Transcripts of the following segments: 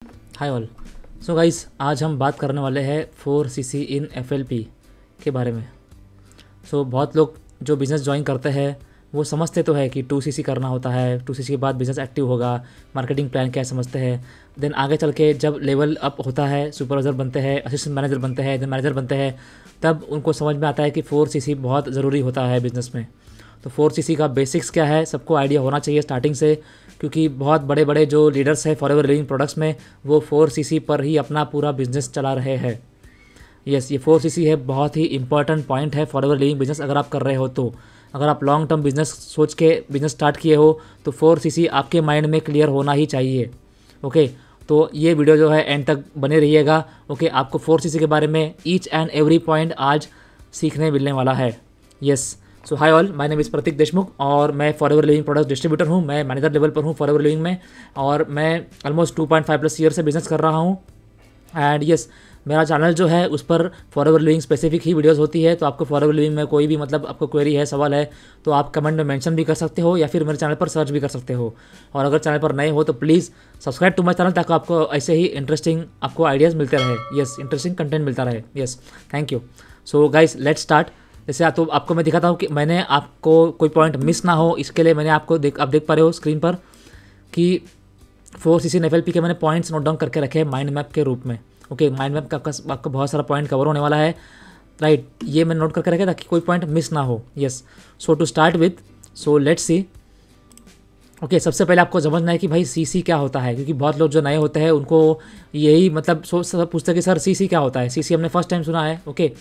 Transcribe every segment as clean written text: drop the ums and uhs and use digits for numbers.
Hi all. So guys, आज हम बात करने वाले हैं 4cc इन FLP के बारे में। बहुत लोग जो बिज़नेस ज्वाइन करते हैं वो समझते तो है कि 2cc करना होता है, 2cc के बाद बिज़नेस एक्टिव होगा, मार्केटिंग प्लान क्या समझते हैं। देन आगे चल के जब लेवल अप होता है, सुपरवाइज़र बनते हैं, असिस्टेंट मैनेजर बनते हैं, देन मैनेजर बनते हैं, तब उनको समझ में आता है कि 4cc बहुत ज़रूरी होता है बिज़नेस में। तो 4cc का बेसिक्स क्या है सबको आइडिया होना चाहिए स्टार्टिंग से, क्योंकि बहुत बड़े बड़े जो लीडर्स हैं फॉरएवर लिविंग प्रोडक्ट्स में वो 4cc पर ही अपना पूरा बिजनेस चला रहे हैं। यस, ये 4cc है, बहुत ही इंपॉर्टेंट पॉइंट है फॉरएवर लिविंग बिजनेस अगर आप कर रहे हो तो। अगर आप लॉन्ग टर्म बिजनेस सोच के बिजनेस स्टार्ट किए हो तो 4cc आपके माइंड में क्लियर होना ही चाहिए। ओके, तो ये वीडियो जो है एंड तक बने रहिएगा। ओके, आपको 4cc के बारे में ईच एंड एवरी पॉइंट आज सीखने मिलने वाला है। Yes, so hi all, my name is Prateek Deshmukh और मैं फॉरएवर लिविंग प्रोडक्ट डिस्ट्रीब्यूटर हूँ। मैं मैनेजर लेवल पर हूँ फॉरएवर लिविंग में और मैं ऑलमोस्ट 2.5+ ईयर से बिजनेस कर रहा हूँ। एंड यस, मेरा चैनल जो है उस पर फॉरएवर लिविंग स्पेसिफिक ही वीडियोस होती है। तो आपको फॉरएवर लिविंग में कोई भी मतलब आपको क्वेरी है, सवाल है, तो आप कमेंट में मेंशन भी कर सकते हो या फिर मेरे चैनल पर सर्च भी कर सकते हो। और अगर चैनल पर नए हो तो please subscribe to my channel ताकि आपको ऐसे ही इंटरेस्टिंग आपको आइडियाज़ मिलते रहे। यस, इंटरेस्टिंग कंटेंट मिलता रहे। Yes, thank you. So guys, let's start. जैसे तो आपको मैं दिखाता हूँ कि मैंने आपको कोई पॉइंट मिस ना हो, इसके लिए मैंने आपको आप देख पा रहे हो स्क्रीन पर कि 4cc इन FLP के मैंने पॉइंट्स नोट डाउन करके रखे हैं माइंड मैप के रूप में। ओके, माइंड मैप का आपका बहुत सारा पॉइंट कवर होने वाला है, राइट। ये मैंने नोट करके रखे ताकि कोई पॉइंट मिस ना हो। Yes, so to start with, so let's see. Okay, सबसे पहले आपको समझना है कि भाई CC क्या होता है, क्योंकि बहुत लोग जो नए होते हैं उनको यही मतलब पूछते हैं कि सर CC क्या होता है। CC हमने फर्स्ट टाइम सुना है। ओके,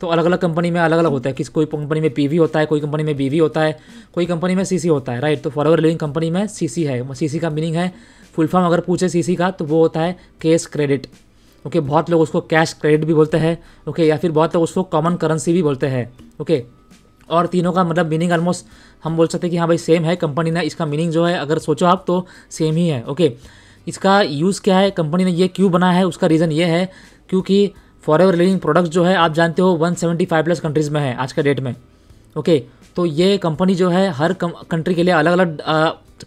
तो अलग अलग कंपनी में अलग अलग होता है, किसी कोई कंपनी में PV होता है, कोई कंपनी में BV होता है, कोई कंपनी में CC होता है, राइट। तो फॉरएवर लिविंग कंपनी में CC है। CC का मीनिंग है, फुल फॉर्म अगर पूछे CC का तो वो होता है कैश क्रेडिट। ओके, बहुत लोग उसको कैश क्रेडिट भी बोलते हैं। ओके, या फिर बहुत लोग उसको कॉमन करेंसी भी बोलते हैं। ओके, और तीनों का मतलब मीनिंग ऑलमोस्ट हम बोल सकते हैं कि हाँ भाई सेम है। कंपनी ने इसका मीनिंग जो है अगर सोचो आप तो सेम ही है। ओके, इसका यूज़ क्या है, कंपनी ने ये क्यों बना है, उसका रीज़न ये है क्योंकि फॉरएवर लिविंग प्रोडक्ट्स जो है आप जानते हो 175+ कंट्रीज़ में है आज के डेट में। ओके, तो ये कंपनी जो है हर कंट्री के लिए अलग अलग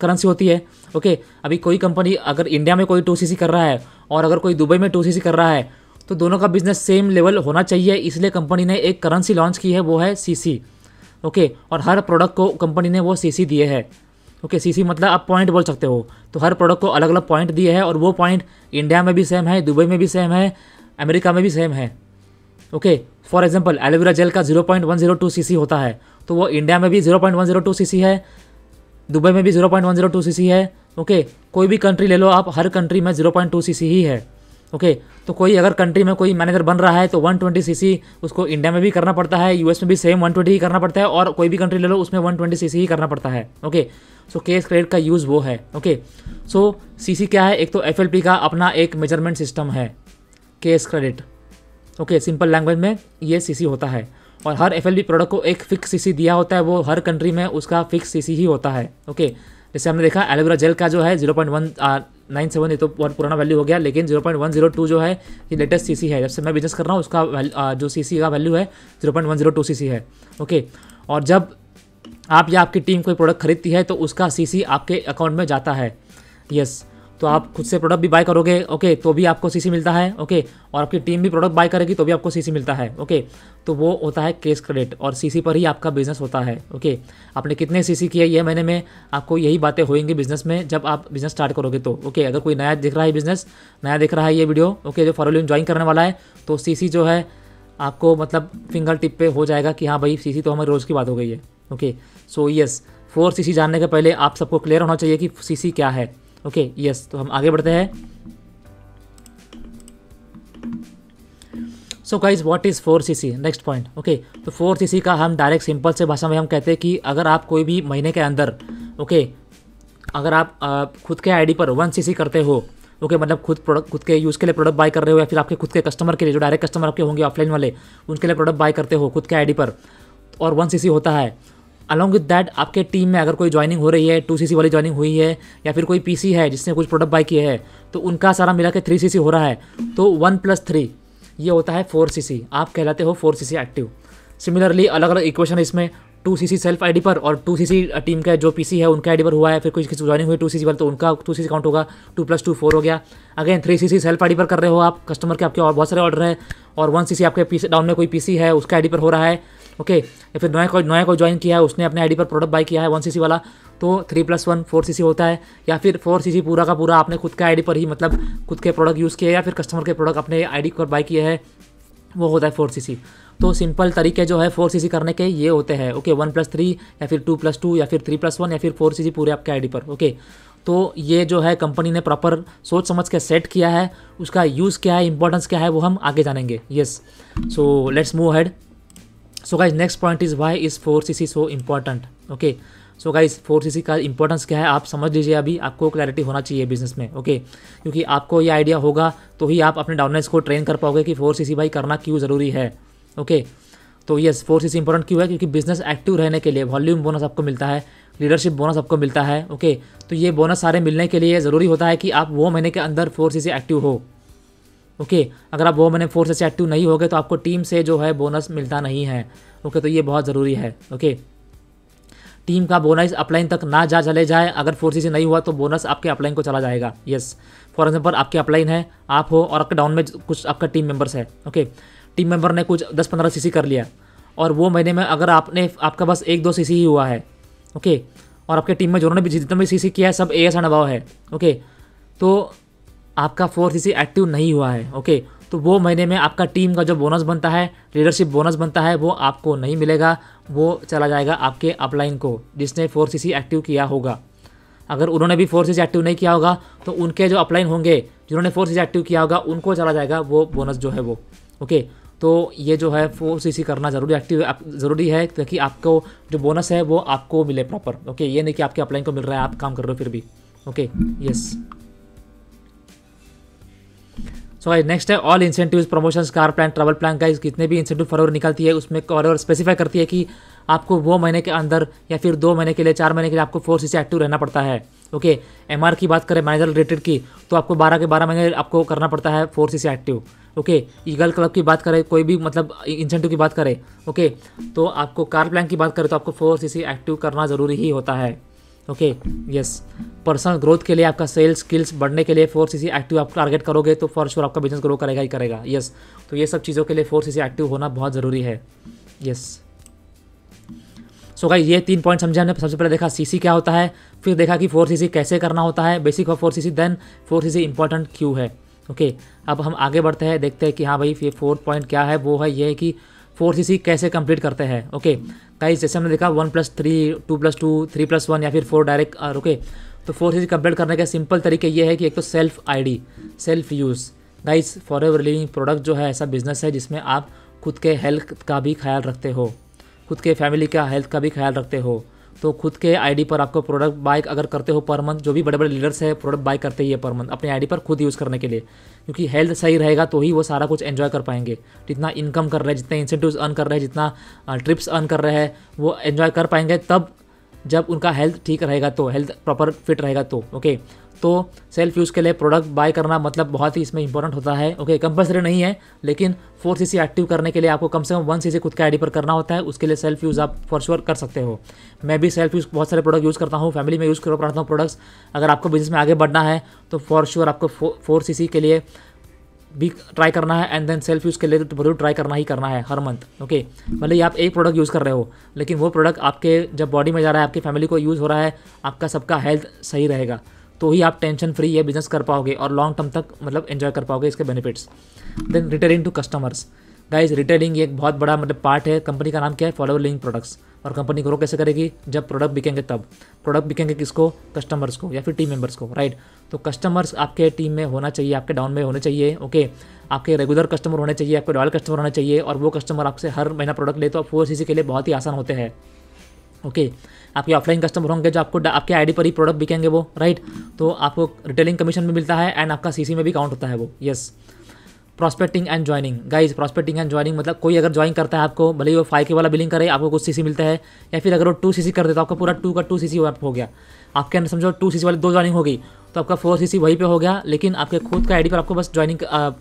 करेंसी होती है। ओके, अभी कोई कंपनी अगर इंडिया में कोई 2cc कर रहा है और अगर कोई दुबई में 2cc कर रहा है तो दोनों का बिजनेस सेम लेवल होना चाहिए, इसलिए कंपनी ने एक करेंसी लॉन्च की है, वो है CC। ओके, और हर प्रोडक्ट को कंपनी ने वो CC दिए है। ओके, CC मतलब आप पॉइंट बोल सकते हो। तो हर प्रोडक्ट को अलग अलग पॉइंट दिए हैं और वो पॉइंट इंडिया में भी सेम है, दुबई में भी सेम है, अमेरिका में भी सेम है। Okay, for example aloe vera gel का 0.102 CC होता है, तो वो इंडिया में भी 0.102 CC है, दुबई में भी 0.102 CC है। ओके, कोई भी कंट्री ले लो आप, हर कंट्री में 0.2 CC ही है। ओके, तो कोई अगर कंट्री में कोई मैनेजर बन रहा है तो 120 CC उसको इंडिया में भी करना पड़ता है, US में भी सेम 120 ही करना पड़ता है, और कोई भी कंट्री ले लो उसमें 120 CC ही करना पड़ता है। ओके, सो कैश क्रेडिट का यूज़ वो है। ओके, सो CC क्या है, एक तो FLP का अपना एक मेजरमेंट सिस्टम है, cash credit. Okay, simple language में ये CC होता है, और हर FLP प्रोडक्ट को एक फिक्स CC दिया होता है, वो हर कंट्री में उसका फिक्स CC ही होता है। ओके, जैसे हमने देखा एलोवेरा जेल का जो है 0.197, ये तो बहुत पुराना वैल्यू हो गया, लेकिन 0.102 जो है ये लेटेस्ट CC है। जब से मैं बिजनेस कर रहा हूँ उसका जो CC का वैल्यू है 0.102 CC है। ओके, और जब आप या आपकी टीम कोई प्रोडक्ट खरीदती है तो उसका CC आपके अकाउंट में जाता है। यस, तो आप खुद से प्रोडक्ट भी बाय करोगे, ओके, तो भी आपको CC मिलता है। ओके, और आपकी टीम भी प्रोडक्ट बाय करेगी तो भी आपको CC मिलता है। ओके, तो वो होता है कैश क्रेडिट, और CC पर ही आपका बिजनेस होता है। ओके, आपने कितने CC किए ये महीने में, आपको यही बातें होंगी बिजनेस में जब आप बिजनेस स्टार्ट करोगे तो। ओके, अगर कोई नया दिख रहा है बिजनेस, नया दिख रहा है ये वीडियो, ओके, जो फॉरएवर लिविंग ज्वाइन करने वाला है, तो CC जो है आपको मतलब फिंगर टिप पे हो जाएगा कि हाँ भाई CC तो हमारी रोज़ की बात हो गई है। ओके, सो यस, 4cc जानने के पहले आप सबको क्लियर होना चाहिए कि CC क्या है। ओके, यस, तो हम आगे बढ़ते हैं। So guys, what is 4cc, next point. Okay, तो 4cc का हम डायरेक्ट सिंपल से भाषा में हम कहते हैं कि अगर आप कोई भी महीने के अंदर, ओके, अगर आप खुद के आईडी पर 1cc करते हो, ओके, मतलब खुद के यूज़ के लिए प्रोडक्ट बाय कर रहे हो, या फिर आपके खुद के कस्टमर के लिए जो डायरेक्ट कस्टमर आपके होंगे ऑफलाइन वाले, उनके लिए प्रोडक्ट बाय करते हो खुद के आईडी पर, और 1cc होता है। अलॉन्ग विद दैट आपके टीम में अगर कोई ज्वाइनिंग हो रही है, 2cc वाली ज्वाइनिंग हुई है, या फिर कोई PC है जिसने कुछ प्रोडक्ट बाय किए हैं, तो उनका सारा मिला के 3cc हो रहा है, तो 1+3 ये होता है 4cc। आप कहलाते हो 4cc एक्टिव। सिमिलरली अलग अलग इक्वेशन है इसमें, 2cc सेल्फ आईडी पर और 2cc टीम का जो पीसी है उनका आईडी पर हुआ है, फिर कुछ किसी ज्वाइनिंग हुई 2cc पर तो उनका 2cc काउंट होगा, 2 + 2 4 हो गया। अगेन 3cc सेल्फ आईडी पर कर रहे हो आप, कस्टमर के आपके और बहुत सारे ऑर्डर है, और 1cc आपके पीसी डाउन में कोई पीसी है उसका आईडी पर हो रहा है, ओके। या फिर नया कोई ज्वाइन किया है, उसने अपने आईडी पर प्रोडक्ट बाय किया है 1cc वाला, तो 3 + 1 4cc होता है। या फिर 4cc पूरा का पूरा आपने खुद के आईडी पर ही मतलब खुद के प्रोडक्ट यूज़ किए या फिर कस्टमर के प्रोडक्ट अपने आईडी पर बाय किए हैं, वो होता है 4cc। तो सिंपल तरीके जो है 4cc करने के ये होते हैं, ओके। 1 + 3 या फिर 2 + 2 या फिर 3 + 1 या फिर 4cc पूरे आपके आईडी पर, ओके। तो ये जो है कंपनी ने प्रॉपर सोच समझ के सेट किया है, उसका यूज़ क्या है, इंपॉर्टेंस क्या है, वो हम आगे जानेंगे। Yes, so let's move ahead. So guys next point is why is 4cc so important, okay. So guys 4cc का इंपॉर्टेंस क्या है आप समझ लीजिए, अभी आपको क्लैरिटी होना चाहिए बिजनेस में, ओके। क्योंकि आपको ये आइडिया होगा तो ही आप अपने डाउनलाइंस को ट्रेन कर पाओगे कि 4cc भाई करना क्यों ज़रूरी है, ओके। तो यस 4cc इंपॉर्टेंट क्यों है, क्योंकि बिजनेस एक्टिव रहने के लिए वॉल्यूम बोनस आपको मिलता है, लीडरशिप बोनस आपको मिलता है, ओके। तो ये बोनस सारे मिलने के लिए ज़रूरी होता है कि आप वो महीने के अंदर 4cc एक्टिव हो, ओके। अगर आप वो महीने 4cc एक्टिव नहीं होगे तो आपको टीम से जो है बोनस मिलता नहीं है, ओके। तो ये बहुत ज़रूरी है, ओके। टीम का बोनस अपलाइन तक ना चले जाए, अगर 4cc नहीं हुआ तो बोनस आपके अपलाइन को चला जाएगा। यस, फॉर एग्जांपल आपके अपलाइन है, आप हो और आपके डाउन में कुछ आपका टीम मेंबर्स है, ओके। टीम मेंबर ने कुछ 10-15 cc कर लिया और वो महीने में अगर आपका बस 1-2 cc ही हुआ है, ओके, और आपके टीम में जिन्होंने भी जितना भी cc किया है सब AS एंड अबव है, ओके, तो आपका 4cc एक्टिव नहीं हुआ है, ओके। तो वो महीने में आपका टीम का जो बोनस बनता है, लीडरशिप बोनस बनता है, वो आपको नहीं मिलेगा, वो चला जाएगा आपके अपलाइन को जिसने 4cc एक्टिव किया होगा। अगर उन्होंने भी 4cc एक्टिव नहीं किया होगा तो उनके जो अपलाइन होंगे जिन्होंने 4cc एक्टिव किया होगा उनको चला जाएगा वो बोनस जो है वो, ओके। तो ये जो है 4cc करना ज़रूरी है ताकि आपको जो बोनस है वो आपको मिले प्रॉपर, ओके। ये नहीं कि आपके अपलाइन को मिल रहा है आप काम कर रहे हो फिर भी, ओके। यस, सो नेक्स्ट है all incentives, promotions, car plan, travel plan. Guys जितने भी इंसेंटिव फॉरवर्ड निकलती है उसमें और स्पेसिफाई करती है कि आपको वो महीने के अंदर या फिर 2 महीने के लिए 4 महीने के लिए आपको 4cc एक्टिव रहना पड़ता है, ओके। MR की बात करें, मैनेजर रिलेटेड की, तो आपको 12 के 12 महीने आपको करना पड़ता है 4cc active, okay. Eagle club की बात करें, कोई भी मतलब इंसेंटिव की बात करें, ओके, तो आपको कार प्लान की बात करें तो आपको 4cc एक्टिव करना ज़रूरी ही होता है, ओके। यस, पर्सनल ग्रोथ के लिए आपका सेल्स स्किल्स बढ़ने के लिए 4cc एक्टिव आप टारगेट करोगे तो फॉर श्योर आपका बिजनेस ग्रो करेगा ही करेगा। यस, तो ये सब चीज़ों के लिए 4cc एक्टिव होना बहुत ज़रूरी है। यस, सो गाइस ये 3 पॉइंट समझे हमने। सबसे पहले देखा cc क्या होता है, फिर देखा कि 4cc कैसे करना होता है, basic of 4cc, then 4cc important क्यों है, ओके। अब हम आगे बढ़ते हैं, देखते हैं कि हाँ भाई ये 4th पॉइंट क्या है, वो है ये कि 4cc कैसे कंप्लीट करते हैं, ओके। गाइस जैसे हमने देखा 1 + 3, 2 + 2, 3 + 1 या फिर 4 डायरेक्ट, ओके। तो 4cc कंप्लीट करने का सिंपल तरीके ये है कि एक तो self ID, self use. Guys forever living product जो है ऐसा बिजनेस है जिसमें आप खुद के हेल्थ का भी ख्याल रखते हो, खुद के फैमिली का हेल्थ का भी ख्याल रखते हो। तो खुद के आईडी पर आपको प्रोडक्ट बाय अगर करते हो पर मंथ, जो भी बड़े बड़े लीडर्स हैं प्रोडक्ट बाय करते ही है पर मंथ अपने आईडी पर खुद यूज़ करने के लिए, क्योंकि हेल्थ सही रहेगा तो ही वो सारा कुछ एंजॉय कर पाएंगे। जितना इनकम कर रहे हैं, जितने इंसेंटिव्स अर्न कर रहे हैं, जितना ट्रिप्स अर्न कर रहे हैं, वो एंजॉय कर पाएंगे तब जब उनका हेल्थ ठीक रहेगा, तो हेल्थ प्रॉपर फिट रहेगा तो, ओके। तो सेल्फ यूज़ के लिए प्रोडक्ट बाय करना मतलब बहुत ही इसमें इंपॉर्टेंट होता है, ओके। कंपल्सरी नहीं है, लेकिन 4cc एक्टिव करने के लिए आपको कम से कम 1cc खुद के आईडी पर करना होता है। उसके लिए सेल्फ यूज़ आप फॉर श्योर कर सकते हो। मैं भी सेल्फ यूज़ बहुत सारे प्रोडक्ट यूज़ करता हूँ, फैमिली में यूज़ करता हूँ प्रोडक्ट्स। अगर आपको बिजनेस में आगे बढ़ना है तो फॉर श्योर आपको 4cc के लिए भी ट्राई करना है, एंड देन सेल्फ यूज़ के लिए तो जरूर ट्राई करना ही करना है हर मंथ, ओके। भले ही आप एक प्रोडक्ट यूज़ कर रहे हो, लेकिन वो प्रोडक्ट आपके जब बॉडी में जा रहा है, आपकी फैमिली को यूज़ हो रहा है, आपका सबका हेल्थ सही रहेगा, तो ही आप टेंशन फ्री ये बिजनेस कर पाओगे और लॉन्ग टर्म तक मतलब एंजॉय कर पाओगे इसके benefits. Then retailing to customers. Guys retailing एक बहुत बड़ा मतलब पार्ट है। कंपनी का नाम क्या है, फॉरएवर लिविंग प्रोडक्ट्स। और कंपनी ग्रो कैसे करेगी, जब प्रोडक्ट बिकेंगे तब। प्रोडक्ट बिकेंगे किसको, कस्टमर्स को या फिर टीम मेंबर्स को, राइट। तो कस्टमर्स आपके टीम में होना चाहिए, आपके डाउन में होने चाहिए, ओके। आपके रेगुलर कस्टमर होने चाहिए, आपके लॉयल कस्टमर होने चाहिए, और वो कस्टमर आपसे हर महीना प्रोडक्ट ले तो 4cc के लिए बहुत ही आसान होते हैं, ओके। आपके ऑफलाइन कस्टमर होंगे जो आपको आपके आईडी पर ही प्रोडक्ट बिकेंगे वो, राइट। तो आपको रिटेलिंग कमीशन भी मिलता है एंड आपका सीसी में भी काउंट होता है वो, yes. Prospecting and joining. Guys prospecting and joining मतलब कोई अगर ज्वाइन करता है आपको, भले ही वो 5K वाला बिलिंग करे, आपको कुछ सीसी मिलता है, या फिर अगर वो 2 CC कर देता है तो आपका पूरा 2 का 2 CC हो गया। आपके अंदर समझो 2 CC वाले 2 ज्वाइनिंग हो गई तो आपका 4 CC वहीं पे हो गया, लेकिन आपके खुद का आईडी पर आपको बस ज्वाइनिंग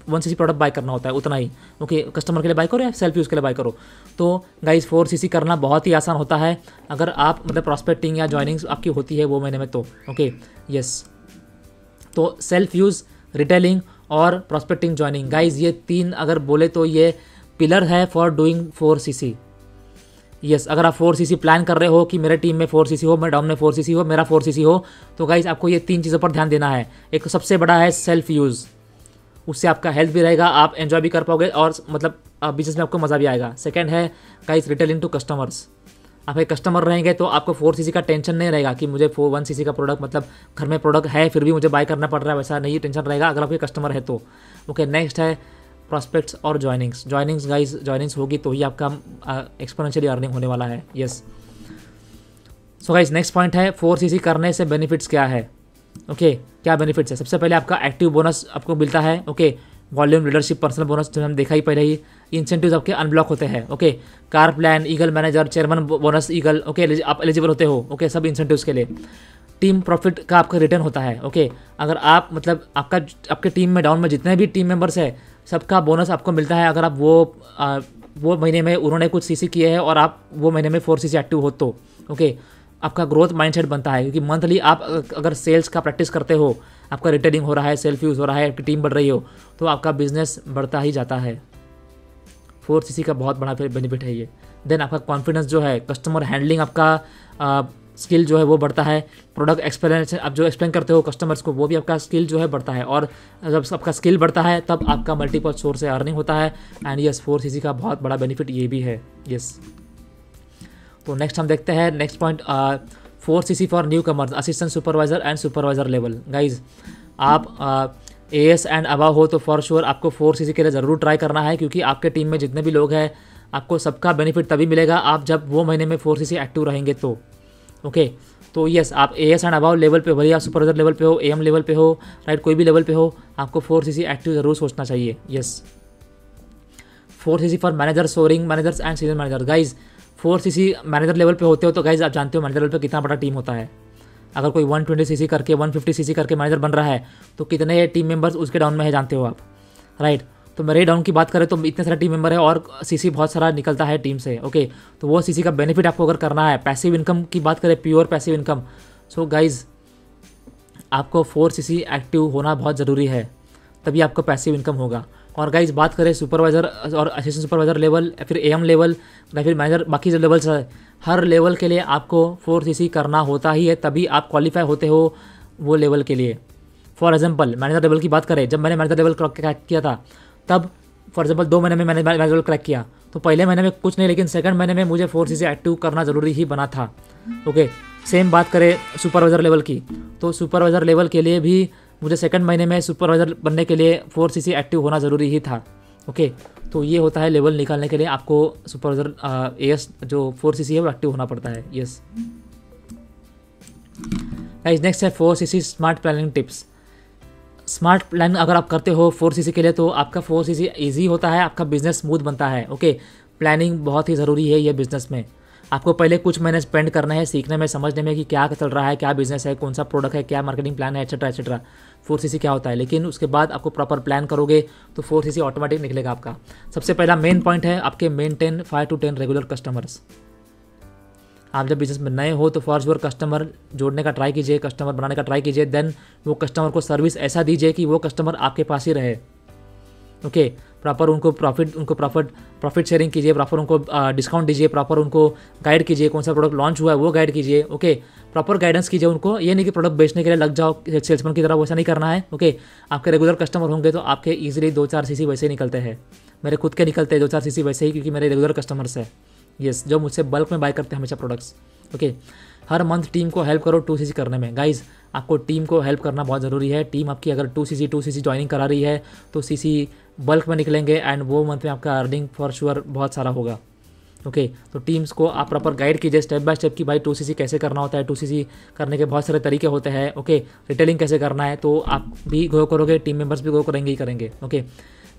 1 CC प्रोडक्ट बाय करना होता है, उतना ही। ओके, कस्टमर के लिए बाय करो या सेल्फ यूज़ के लिए बाय करो। तो गाइज 4 CC करना बहुत ही आसान होता है अगर आप मतलब प्रॉस्पेक्टिंग या ज्वाइनिंग आपकी होती है वो महीने में तो। ओके यस, तो सेल्फ यूज़, रिटेलिंग और प्रॉस्पेक्टिंग ज्वाइनिंग, गाइज ये 3 अगर बोले तो ये पिलर है फॉर डूइंग 4 CC। यस, अगर आप 4 CC प्लान कर रहे हो कि मेरे टीम में 4 CC हो, मेरे डाउन में 4 CC हो, मेरा 4 CC हो, तो गाइज आपको ये 3 चीज़ों पर ध्यान देना है। एक सबसे बड़ा है सेल्फ यूज़, उससे आपका हेल्थ भी रहेगा, आप एंजॉय भी कर पाओगे और मतलब बिजनेस में आपको मज़ा भी आएगा। सेकेंड है गाइज रिटेलिंग टू कस्टमर्स, आप एक कस्टमर रहेंगे तो आपको 4 CC का टेंशन नहीं रहेगा कि मुझे 1 CC का प्रोडक्ट मतलब घर में प्रोडक्ट है फिर भी मुझे बाय करना पड़ रहा है, वैसा नहीं टेंशन रहेगा अगर आपके कस्टमर है तो। ओके, नेक्स्ट है प्रॉस्पेक्ट्स और ज्वाइनिंग्स गाइज, ज्वाइनिंग्स होगी तो ही आपका एक्सपोनेंशियली अर्निंग होने वाला है। Yes, so guys next point है 4 CC करने से बेनिफिट्स क्या है। ओके, क्या बेनिफिट्स है? सबसे पहले आपका एक्टिव बोनस आपको मिलता है। Okay, volume, leadership, personal bonus जो हम देखा ही पहले ही। इंसेंटिव्स आपके अनब्लॉक होते हैं। Okay, car plan, eagle manager, chairman bonus eagle, okay आप एलिजिबल होते हो। ओके, सब इंसेंटिव्स के लिए। टीम प्रॉफिट का आपका रिटर्न होता है। ओके, अगर आप मतलब आपके टीम में डाउन में जितने भी टीम मेंबर्स है सबका बोनस आपको मिलता है अगर आप वो महीने में उन्होंने कुछ CC किए हैं और आप वो महीने में 4 CC एक्टिव हो तो। ओके, आपका ग्रोथ माइंडसेट बनता है क्योंकि मंथली आप अगर सेल्स का प्रैक्टिस करते हो, आपका रिटेलिंग हो रहा है, सेल्फ यूज़ हो रहा है, आपकी टीम बढ़ रही हो तो आपका बिजनेस बढ़ता ही जाता है। 4 CC का बहुत बड़ा बेनिफिट है ये। देन आपका कॉन्फिडेंस जो है, कस्टमर हैंडलिंग आपका स्किल जो है वो बढ़ता है। प्रोडक्ट एक्सप्लेनेशन आप जो एक्सप्लेन करते हो कस्टमर्स को वो भी आपका स्किल जो है बढ़ता है, और जब आपका स्किल बढ़ता है तब आपका मल्टीपल सोर्स से अर्निंग होता है। एंड यस 4 CC का बहुत बड़ा बेनिफिट ये भी है। यस, तो नेक्स्ट हम देखते हैं next point 4 CC for new commerce, assistant supervisor and supervisor level. Guys आप AS एंड अबव हो तो फॉर श्योर आपको 4 CC के लिए ज़रूर ट्राई करना है क्योंकि आपके टीम में जितने भी लोग हैं आपको सबका बेनिफिट तभी मिलेगा आप जब वो महीने में 4 CC एक्टिव रहेंगे तो। ओके, तो यस आप AS एंड अबव लेवल पे, भले आप सुपरवाइजर लेवल पे हो, AM लेवल पे हो, राइट कोई भी लेवल पे हो, आपको 4 CC एक्टिव ज़रूर सोचना चाहिए। Yes, 4 CC for manager, sourcing managers and senior manager. Guys 4 CC manager level पे होते हो तो गाइज आप जानते हो मैनेजर लेवल पे कितना बड़ा टीम होता है। अगर कोई 120 CC करके 150 CC करके मैनेजर बन रहा है तो कितने टीम मेंबर्स उसके डाउन में है जानते हो आप, राइट। तो मेरे डाउन की बात करें तो इतने सारे टीम मेंबर है और CC बहुत सारा निकलता है टीम से। ओके, तो वो CC का बेनिफिट आपको अगर करना है, पैसिव इनकम की बात करें, pure passive income, so guys आपको 4 CC एक्टिव होना बहुत ज़रूरी है, तभी आपको पैसिव इनकम होगा। और गाइज बात करें सुपरवाइज़र और असिस्टेंट सुपरवाइज़र लेवल या फिर AM लेवल या फिर मैनेजर, बाकी जो लेवल्स है हर लेवल के लिए आपको 4 CC करना होता ही है, तभी आप क्वालिफाई होते हो वो लेवल के लिए। फॉर एग्जांपल मैनेजर लेवल की बात करें, जब मैंने मैनेजर लेवल क्रैक किया था तब फॉर एग्जांपल 2 महीने में मैंने मैनेजर लेवल क्रैक किया, तो पहले महीने में कुछ नहीं लेकिन सेकंड महीने में मुझे 4 CC एक्टिव करना ज़रूरी ही बना था। ओके, सेम बात करें सुपरवाइज़र लेवल की, तो सुपरवाइज़र लेवल के लिए भी मुझे सेकंड महीने में सुपरवाइज़र बनने के लिए 4 CC एक्टिव होना ज़रूरी ही था। ओके, तो ये होता है लेवल निकालने के लिए आपको सुपरवाइज़र AS जो 4 CC है वो एक्टिव होना पड़ता है। यस गाइस, नेक्स्ट है 4 CC smart planning tips. Smart plan अगर आप करते हो 4 CC के लिए तो आपका 4 CC ईजी होता है, आपका बिजनेस स्मूथ बनता है। ओके, प्लानिंग बहुत ही ज़रूरी है ये बिज़नेस में। आपको पहले कुछ महीने स्पेंड करना है सीखने में, समझने में कि क्या चल रहा है, क्या बिजनेस है, कौन सा प्रोडक्ट है, क्या मार्केटिंग प्लान है, एक्सेट्रा एक्सेट्रा, 4 CC क्या होता है। लेकिन उसके बाद आपको प्रॉपर प्लान करोगे तो 4 CC ऑटोमेटिक निकलेगा आपका। सबसे पहला मेन पॉइंट है आपके मेंटेन 5 to 10 रेगुलर कस्टमर्स। आप जब बिजनेस में नए हो तो फॉर श्योर कस्टमर जोड़ने का ट्राई कीजिए, कस्टमर बनाने का ट्राई कीजिए, देन वो कस्टमर को सर्विस ऐसा दीजिए कि वो कस्टमर आपके पास ही रहे। ओके, प्रॉपर उनको प्रॉफिट शेयरिंग कीजिए, प्रॉपर उनको डिस्काउंट दीजिए, प्रॉपर उनको गाइड कीजिए, कौन सा प्रोडक्ट लॉन्च हुआ है वो गाइड कीजिए। ओके, प्रॉपर गाइडेंस कीजिए उनको, ये नहीं कि प्रोडक्ट बेचने के लिए लग जाओ सेल्समैन की तरह, वैसा नहीं करना है। ओके, आपके रेगुलर कस्टमर होंगे तो आपके ईजिली 2-4 CC वैसे ही निकलते हैं। मेरे खुद के निकलते हैं 2-4 CC वैसे ही, क्योंकि मेरे रेगुलर कस्टमर्स है यस, जो मुझसे बल्क में बाय करते हैं हमेशा प्रोडक्ट्स। ओके, हर मंथ टीम को हेल्प करो 2 CC करने में। गाइज आपको टीम को हेल्प करना बहुत ज़रूरी है। टीम आपकी अगर 2 CC ज्वाइनिंग करा रही है तो CC बल्क में निकलेंगे एंड वो मंथ में आपका अर्निंग फॉर श्योर बहुत सारा होगा। ओके, तो टीम्स को आप प्रॉपर गाइड कीजिए स्टेप बाय स्टेप कि भाई 2 CC कैसे करना होता है, 2 CC करने के बहुत सारे तरीके होते हैं। ओके, रिटेलिंग कैसे करना है, तो आप भी ग्रो करोगे, टीम मेंबर्स भी ग्रो करेंगे ही करेंगे। ओके,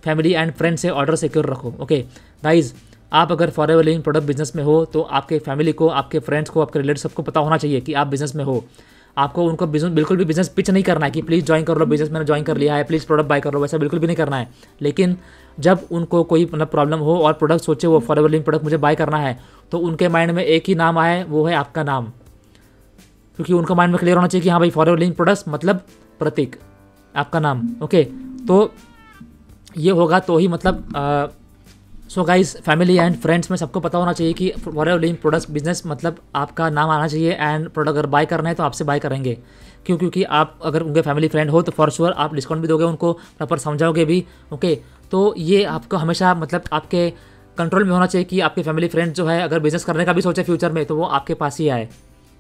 फैमिली एंड फ्रेंड से ऑर्डर सिक्योर रखो। ओके गाइज, आप अगर फॉरएवर लिविंग प्रोडक्ट बिजनेस में हो तो आपके फैमिली को, आपके फ्रेंड्स को, आपके रिलेटिव सबको पता होना चाहिए कि आप बिजनेस में हो। आपको उनको बिजनेस बिल्कुल भी बिजनेस पिच नहीं करना है कि प्लीज़ ज्वाइन कर लो, बिजनेस मैंने ज्वाइन कर लिया है, प्लीज़ प्रोडक्ट बाय कर लो, वैसा बिल्कुल भी नहीं करना है। लेकिन जब उनको कोई मतलब प्रॉब्लम हो और प्रोडक्ट सोचे वो फॉरएवर लिविंग प्रोडक्ट मुझे बाय करना है, तो उनके माइंड में एक ही नाम आए, वो है आपका नाम। क्योंकि उनका माइंड में क्लियर होना चाहिए कि हाँ भाई फॉरएवर लिविंग प्रोडक्ट्स मतलब प्रतीक, आपका नाम। ओके, तो ये होगा तो ही मतलब so guys, family and friends में सबको पता होना चाहिए कि फॉरएवर लिविंग प्रोडक्ट्स बिजनेस मतलब आपका नाम आना चाहिए एंड प्रोडक्ट अगर बाय करना है तो आपसे बाय करेंगे। क्यों? क्योंकि आप अगर उनके फैमिली फ्रेंड हो तो फॉर श्योर आप डिस्काउंट भी दोगे, उनको प्रॉपर समझाओगे भी। ओके, तो ये आपको हमेशा मतलब आपके कंट्रोल में होना चाहिए कि आपके फैमिली फ्रेंड जो है अगर बिजनेस करने का भी सोचे फ्यूचर में तो वो आपके पास ही आए।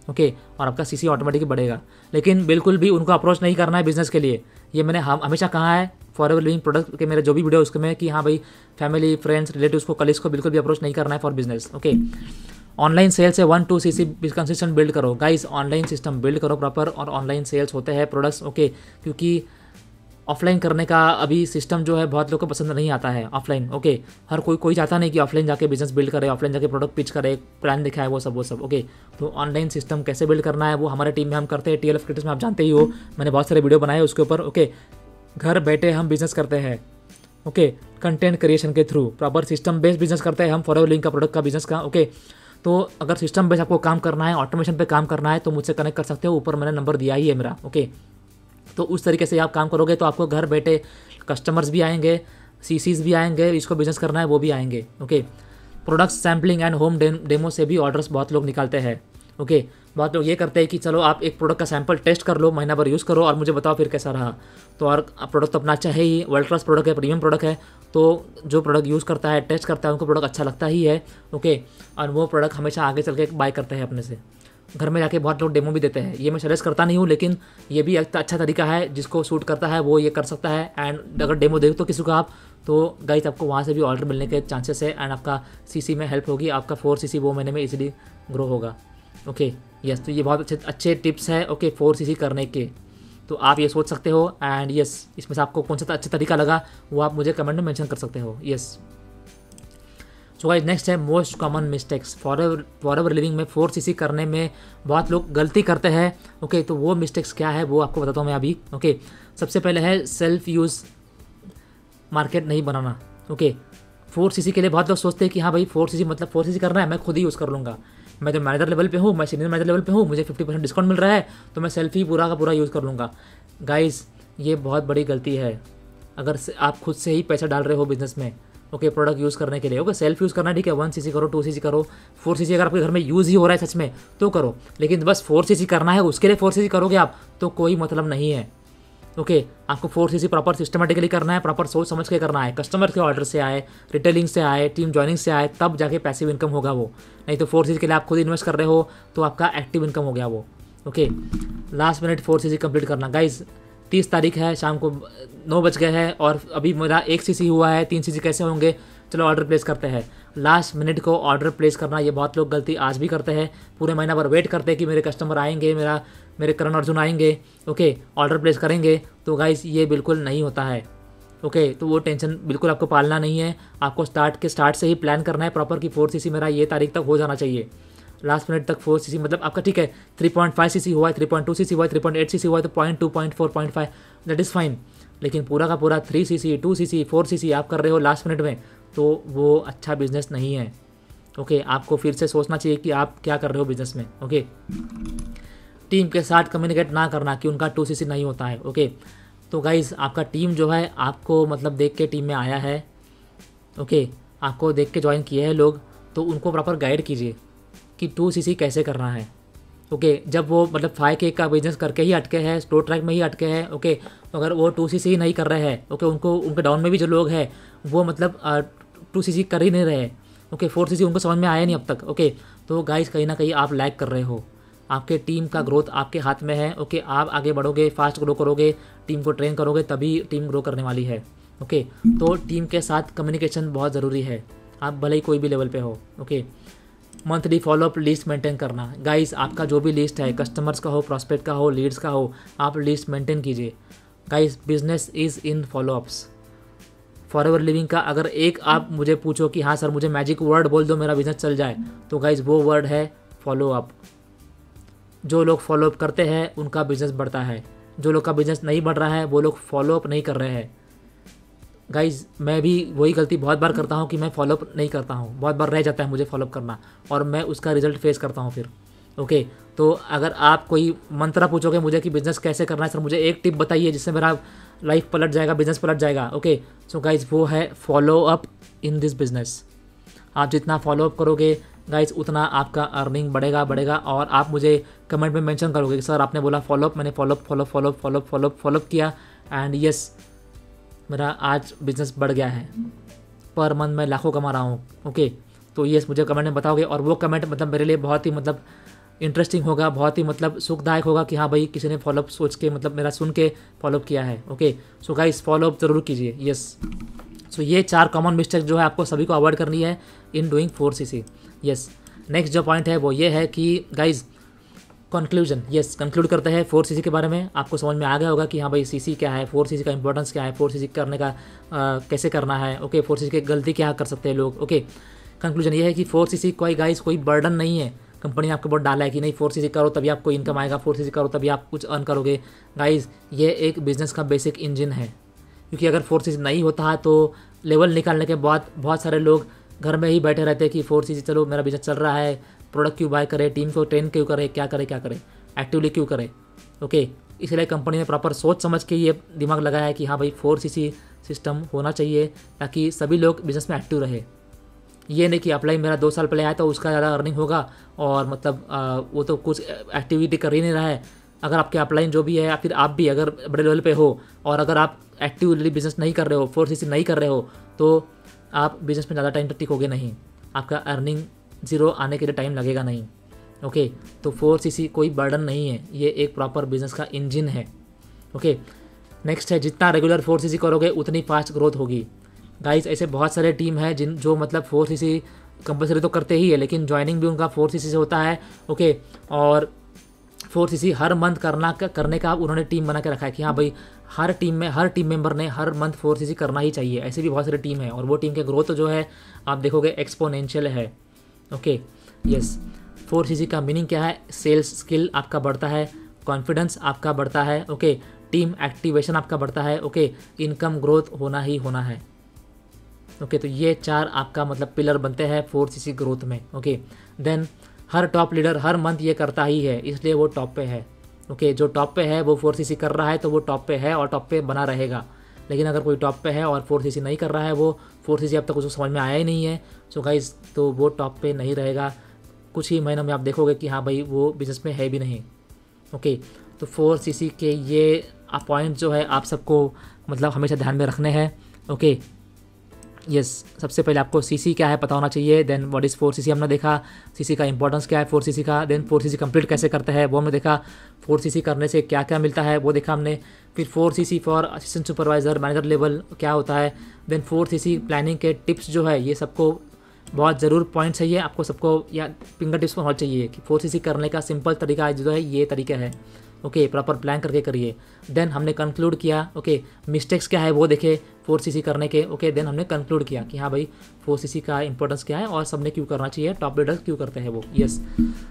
ओके, और आपका सीसी ऑटोमेटिक बढ़ेगा। लेकिन बिल्कुल भी उनको अप्रोच नहीं करना है बिजनेस के लिए। ये मैंने हमेशा कहा है फॉरएवर लिविंग प्रोडक्ट के मेरे जो भी वीडियो उसके में कि हाँ भाई फैमिली फ्रेंड्स रिलेटिव्स को कलीग्स को बिल्कुल भी अप्रोच नहीं करना है for business. Okay, online sale से 1-2 सीसी कंसिस्टेंट बिल्ड करो। गाइस, ऑनलाइन सिस्टम बिल्ड करो प्रॉपर, और ऑनलाइन सेल्स होते हैं प्रोडक्ट्स। ओके, क्योंकि ऑफलाइन करने का अभी सिस्टम जो है बहुत लोगों को पसंद नहीं आता है ऑफलाइन। ओके, हर कोई चाहता नहीं कि ऑफलाइन जाके बिजनेस बिल्ड करे, ऑफलाइन जाके प्रोडक्ट पिच करे, प्लान दिखाए, वो सब। ओके, तो ऑनलाइन सिस्टम कैसे बिल्ड करना है वो हमारे टीम में हम करते हैं। TLF क्रिएटर्स में आप जानते ही हो, मैंने बहुत सारे वीडियो बनाए उसके ऊपर। ओके, घर बैठे हम बिजनेस करते हैं। ओके, कंटेंट क्रिएशन के through proper system based business करते हैं हम फॉरएवर लिविंग का प्रोडक्ट का बिजनेस का। ओके, तो अगर सिस्टम बेस्ड आपको काम करना है, ऑटोमेशन पे काम करना है तो मुझसे कनेक्ट कर सकते हो, ऊपर मैंने नंबर दिया ही है मेरा। ओके, तो उस तरीके से आप काम करोगे तो आपको घर बैठे कस्टमर्स भी आएंगे, सीसीज भी आएंगे, इसको बिजनेस करना है वो भी आएंगे। Okay, product sampling and home demo से भी ऑर्डर्स बहुत लोग निकालते हैं। ओके, बहुत लोग ये करते हैं कि चलो आप एक प्रोडक्ट का सैंपल टेस्ट कर लो, महीना भर यूज़ करो और मुझे बताओ फिर कैसा रहा। तो और प्रोडक्ट तो अपना अच्छा है ही, वर्ल्ड क्लास प्रोडक्ट है, प्रीमियम प्रोडक्ट है, तो जो प्रोडक्ट यूज़ करता है, टेस्ट करता है, उनको प्रोडक्ट अच्छा लगता ही है। ओके, और वो प्रोडक्ट हमेशा आगे चल के बाय करते हैं अपने से। घर में जाके बहुत लोग डेमो भी देते हैं। ये मैं सजेस्ट करता नहीं हूँ, लेकिन ये भी एक अच्छा तरीका है, जिसको सूट करता है वो ये कर सकता है। एंड अगर डेमो दे तो किसी को आप, तो गाइस आपको वहाँ से भी ऑर्डर मिलने के चांसेस है एंड आपका सीसी में हेल्प होगी, आपका 4 सीसी वो महीने में इजीली ग्रो होगा। ओके, यस, तो ये बहुत अच्छे टिप्स है। ओके, 4 सीसी करने के, तो आप ये सोच सकते हो। एंड यस, इसमें से आपको कौन सा अच्छा तरीका लगा वो आप मुझे कमेंट में मेंशन कर सकते हो। यस, सो गाइस, नेक्स्ट है most common mistakes forever living में 4 सीसी करने में बहुत लोग गलती करते हैं। ओके, तो वो मिस्टेक्स क्या है वो आपको बताता हूँ मैं अभी। ओके, सबसे पहले है सेल्फ यूज़ मार्केट नहीं बनाना। ओके, 4 सीसी के लिए बहुत लोग सोचते हैं कि हाँ भाई 4 सीसी मतलब 4 सीसी करना है, मैं खुद ही यूज़ कर लूँगा, मैं तो मैनेजर लेवल पे हूँ, मैं सीनियर मैनेजर लेवल पे हूँ, मुझे 50% डिस्काउंट मिल रहा है तो मैं सेल्फ ही पूरा का पूरा यूज़ कर लूँगा। गाइस, ये बहुत बड़ी गलती है। अगर आप खुद से ही पैसा डाल रहे हो बिजनेस में, ओके, प्रोडक्ट यूज़ करने के लिए, ओके, सेल्फ यूज़ करना ठीक है, 1 सीसी करो, 2 सीसी करो, 4 सीसी अगर आपके घर में यूज़ ही हो रहा है सच में तो करो, लेकिन बस 4 सीसी करना है उसके लिए 4 सीसी करोगे आप तो कोई मतलब नहीं है। ओके, आपको 4 सीसी प्रॉपर सिस्टमेटिकली करना है, प्रॉपर सोच समझ के करना है, कस्टमर के ऑर्डर से आए, रिटेलिंग से आए, टीम ज्वाइनिंग से आए, तब जाके पैसिव इनकम होगा वो। नहीं तो 4 सीसी के लिए आप खुद इन्वेस्ट कर रहे हो तो आपका एक्टिव इनकम हो गया वो। Okay, last minute 4 CC complete करना। गाइज, 30 तारीख है, शाम को 9 बज गए हैं और अभी मेरा 1 सीसी हुआ है, 3 सीसी कैसे होंगे? चलो ऑर्डर प्लेस करते हैं। लास्ट मिनट को ऑर्डर प्लेस करना, ये बहुत लोग गलती आज भी करते हैं। पूरे महीना भर वेट करते हैं कि मेरे कस्टमर आएंगे, मेरे करण अर्जुन आएंगे, ओके, ऑर्डर प्लेस करेंगे। तो गाइस, ये बिल्कुल नहीं होता है। ओके, तो वो टेंशन बिल्कुल आपको पालना नहीं है। आपको स्टार्ट से ही प्लान करना है प्रॉपर कि 4 सीसी मेरा ये तारीख तक हो जाना चाहिए। लास्ट मिनट तक 4 सीसी मतलब आपका ठीक है, 3.5 सीसी हुआ है, 3.2 सीसी हुआ है, 3.8 सीसी हुआ है तो 0.2, 0.4, 0.5 दैट इज़ फाइन। लेकिन पूरा का पूरा 3 सीसी, 2 सीसी, 4 सीसी आप कर रहे हो लास्ट मिनट में तो वो अच्छा बिजनेस नहीं है। ओके, आपको फिर से सोचना चाहिए कि आप क्या कर रहे हो बिजनेस में। ओके, टीम के साथ कम्युनिकेट ना करना कि उनका 2 सीसी नहीं होता है। ओके, तो गाइज़, आपका टीम जो है आपको मतलब देख के टीम में आया है, ओके, आपको देख के ज्वाइन किए हैं लोग, तो उनको प्रॉपर गाइड कीजिए कि 2 सीसी कैसे करना है। ओके, जब वो मतलब 5K का बिजनेस करके ही अटके हैं, स्टोर ट्रैक में ही अटके हैं, ओके, तो अगर वो 2 सीसी ही नहीं कर रहे हैं, ओके, उनके डाउन में भी जो लोग हैं वो मतलब 2 सीसी कर ही नहीं रहे, ओके, 4 सीसी उनको समझ में आया नहीं अब तक। ओके, तो गाइस, कहीं ना कहीं आप लैग कर रहे हो। आपके टीम का ग्रोथ आपके हाथ में है। ओके, आप आगे बढ़ोगे, फास्ट ग्रो करोगे, टीम को ट्रेन करोगे, तभी टीम ग्रो करने वाली है। ओके, तो टीम के साथ कम्युनिकेशन बहुत ज़रूरी है, आप भले ही कोई भी लेवल पे हो। Okay, monthly follow up list maintain करना। गाइस, आपका जो भी लिस्ट है, कस्टमर्स का हो, प्रॉस्पेक्ट का हो, लीड्स का हो, आप लिस्ट मेंटेन कीजिए। Guys, business is in follow-ups. Forever living का अगर एक आप मुझे पूछो कि हाँ सर मुझे मैजिक वर्ड बोल दो मेरा बिजनेस चल जाए, तो गाइज वो वर्ड है फॉलो अप। जो लोग फॉलो अप करते हैं उनका बिजनेस बढ़ता है, जो लोग का बिजनेस नहीं बढ़ रहा है वो लोग फॉलो अप नहीं कर रहे हैं। गाइज मैं भी वही गलती बहुत बार करता हूँ कि मैं फॉलो अप नहीं करता हूँ, बहुत बार रह जाता है मुझे फॉलो अप करना और मैं उसका रिजल्ट फेस करता हूँ फिर। ओके, तो अगर आप कोई मंत्रा पूछोगे मुझे कि बिज़नेस कैसे करना है सर, मुझे एक टिप बताइए जिससे मेरा लाइफ पलट जाएगा, बिजनेस पलट जाएगा। ओके, सो गाइज वो है follow up in this business. आप जितना फॉलो अप करोगे गाइज उतना आपका अर्निंग बढ़ेगा और आप मुझे कमेंट में मेंशन करोगे कि सर आपने बोला फॉलो अप, मैंने फॉलो अप किया एंड यस मेरा आज बिजनेस बढ़ गया है, पर मंथ मैं लाखों कमा रहा हूँ। ओके, तो यस मुझे कमेंट में बताओगे और वो कमेंट मतलब मेरे लिए बहुत ही मतलब इंटरेस्टिंग होगा, बहुत ही मतलब सुखदायक होगा कि हाँ भाई किसी ने फॉलोअप सोच के मतलब मेरा सुन के फॉलोअप किया है। ओके, सो गाइस फॉलोअप ज़रूर कीजिए। यस, सो ये 4 कॉमन मिस्टेक जो है आपको सभी को अवॉइड करनी है in doing 4cc। Yes, next जो पॉइंट है वो ये है कि गाइज कंक्लूजन। यस, कंक्लूड करते हैं 4cc के बारे में। आपको समझ में आ गया होगा कि हाँ भाई cc क्या है, 4cc का इंपॉर्टेंस क्या है, 4cc करने का कैसे करना है। ओके, 4cc की गलती क्या कर सकते हैं लोग। ओके, कंक्लूजन ये है कि 4cc कोई गाइज कोई बर्डन नहीं है, कंपनी ने आपके बहुत डाला है कि नहीं 4cc करो तभी आपको इनकम आएगा, 4cc करो तभी आप कुछ अर्न करोगे। गाइज ये एक बिज़नेस का बेसिक इंजन है, क्योंकि अगर 4cc नहीं होता है तो लेवल निकालने के बाद बहुत सारे लोग घर में ही बैठे रहते हैं कि 4cc चलो मेरा बिजनेस चल रहा है, प्रोडक्ट क्यों बाय करे, टीम को ट्रेन क्यों करे, क्या करे, एक्टिवली क्यों करे। ओके, इसलिए कंपनी ने प्रॉपर सोच समझ के ये दिमाग लगाया है कि हाँ भाई 4cc सिस्टम होना चाहिए ताकि सभी लोग बिजनेस में एक्टिव रहे। ये नहीं कि अप्लाई मेरा 2 साल पहले आया तो उसका ज़्यादा अर्निंग होगा और मतलब वो तो कुछ एक्टिविटी कर ही नहीं रहा है। अगर आपके अपलाइन जो भी है या फिर आप भी अगर बड़े लेवल पे हो और अगर आप एक्टिवली बिजनेस नहीं कर रहे हो, 4cc नहीं कर रहे हो, तो आप बिजनेस में ज़्यादा टाइम तक टिकोगे नहीं, आपका अर्निंग ज़ीरो आने के लिए टाइम लगेगा नहीं। ओके, तो 4cc कोई बर्डन नहीं है, ये एक प्रॉपर बिजनेस का इंजन है। ओके, नेक्स्ट है जितना रेगुलर 4cc करोगे उतनी फास्ट ग्रोथ होगी। गाइस ऐसे बहुत सारे टीम है जो मतलब 4cc कंपलसरी तो करते ही है लेकिन ज्वाइनिंग भी उनका 4cc से होता है। ओके, और 4cc हर मंथ करने का उन्होंने टीम बना के रखा है कि हाँ भाई हर टीम मेंबर ने हर मंथ 4cc करना ही चाहिए। ऐसे भी बहुत सारी टीम है और वो टीम के ग्रोथ जो है आप देखोगे एक्सपोनेंशियल है। ओके, यस, 4cc का मीनिंग क्या है, सेल्स स्किल आपका बढ़ता है, कॉन्फिडेंस आपका बढ़ता है। ओके, टीम एक्टिवेशन आपका बढ़ता है। ओके, इनकम ग्रोथ होना ही होना है। ओके, तो ये 4 आपका मतलब पिलर बनते हैं 4cc ग्रोथ में। ओके, देन हर टॉप लीडर हर मंथ ये करता ही है, इसलिए वो टॉप पे है। ओके, जो टॉप पे है वो 4cc कर रहा है तो वो टॉप पे है और टॉप पे बना रहेगा। लेकिन अगर कोई टॉप पे है और 4cc नहीं कर रहा है, वो 4cc अब तक उसको समझ में आया ही नहीं है, सो गाइस तो वो टॉप पे नहीं रहेगा। कुछ ही महीनों में आप देखोगे कि हाँ भाई वो बिजनेस में है भी नहीं। ओके, तो 4cc के ये पॉइंट जो है आप सबको मतलब हमेशा ध्यान में रखने हैं। ओके, यस, सबसे पहले आपको cc क्या है पता होना चाहिए, देन व्हाट इज़ 4cc हमने देखा, cc का इंपॉर्टेंस क्या है 4cc का, देन 4cc कंप्लीट कैसे करते हैं वो हमने देखा, 4cc करने से क्या क्या मिलता है वो देखा हमने, फिर 4cc for assistant supervisor manager level क्या होता है, देन 4cc प्लानिंग के टिप्स जो है ये सबको बहुत ज़रूर पॉइंट्स है, ये आपको सबको या फिंगर टिप्स में होना चाहिए कि 4cc करने का सिंपल तरीका जो है ये तरीका है। ओके, प्रॉपर प्लान करके करिए। देन हमने कंक्लूड किया, ओके, मिस्टेक्स क्या है वो देखे 4cc करने के। ओके, देन हमने कंक्लूड किया कि हाँ भाई 4cc का इंपॉर्टेंस क्या है और सबने क्यों करना चाहिए, टॉप लीडर्स क्यों करते हैं वो। यस,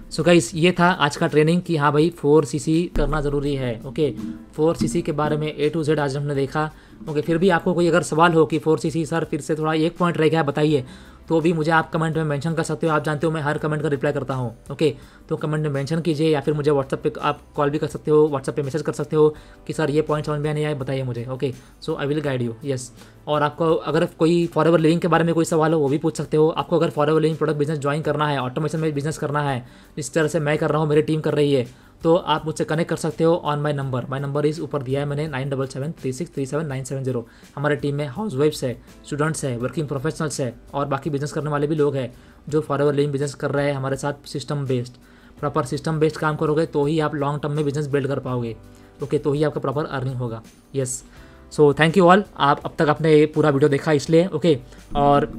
सो गाइस ये था आज का ट्रेनिंग कि हाँ भाई 4cc करना ज़रूरी है। ओके, 4cc के बारे में A to Z आज हमने देखा। ओके, फिर भी आपको कोई अगर सवाल हो कि 4cc सर फिर से थोड़ा एक पॉइंट रह गया बताइए, तो भी मुझे आप कमेंट में मेंशन कर सकते हो। आप जानते हो मैं हर कमेंट का रिप्लाई करता हूँ। ओके, तो कमेंट में मेंशन कीजिए या फिर मुझे व्हाट्सएप पे आप कॉल भी कर सकते हो, व्हाट्सएप पे मैसेज कर सकते हो कि सर ये पॉइंट समझ में नहीं आए बताइए मुझे। Okay, so I will guide you. Yes, और आपको अगर कोई फॉरएवर लिविंग के बारे में कोई सवाल हो वो भी पूछ सकते हो। आपको अगर forever living product business join करना है, ऑटोमेशन में बिजनेस करना है, जिस तरह से मैं कर रहा हूँ मेरी टीम कर रही है, तो आप मुझसे कनेक्ट कर सकते हो ऑन माई नंबर इज़ ऊपर दिया है मैंने 9773637970। हमारे टीम में हाउस वाइफ्स है, स्टूडेंट्स है, वर्किंग प्रोफेशनल्स है और बाकी बिजनेस करने वाले भी लोग हैं जो फॉरएवर लिविंग बिजनेस कर रहे हैं हमारे साथ। System based proper system based काम करोगे तो ही आप लॉन्ग टर्म में बिजनेस बिल्ड कर पाओगे। ओके, तो ही आपका प्रॉपर अर्निंग होगा। Yes, so thank you all, आप अब तक आपने ये पूरा वीडियो देखा इसलिए। ओके, और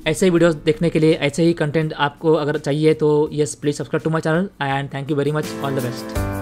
ऐसे ही वीडियोस देखने के लिए, ऐसे ही कंटेंट आपको अगर चाहिए तो yes please subscribe to my channel and thank you very much, all the best.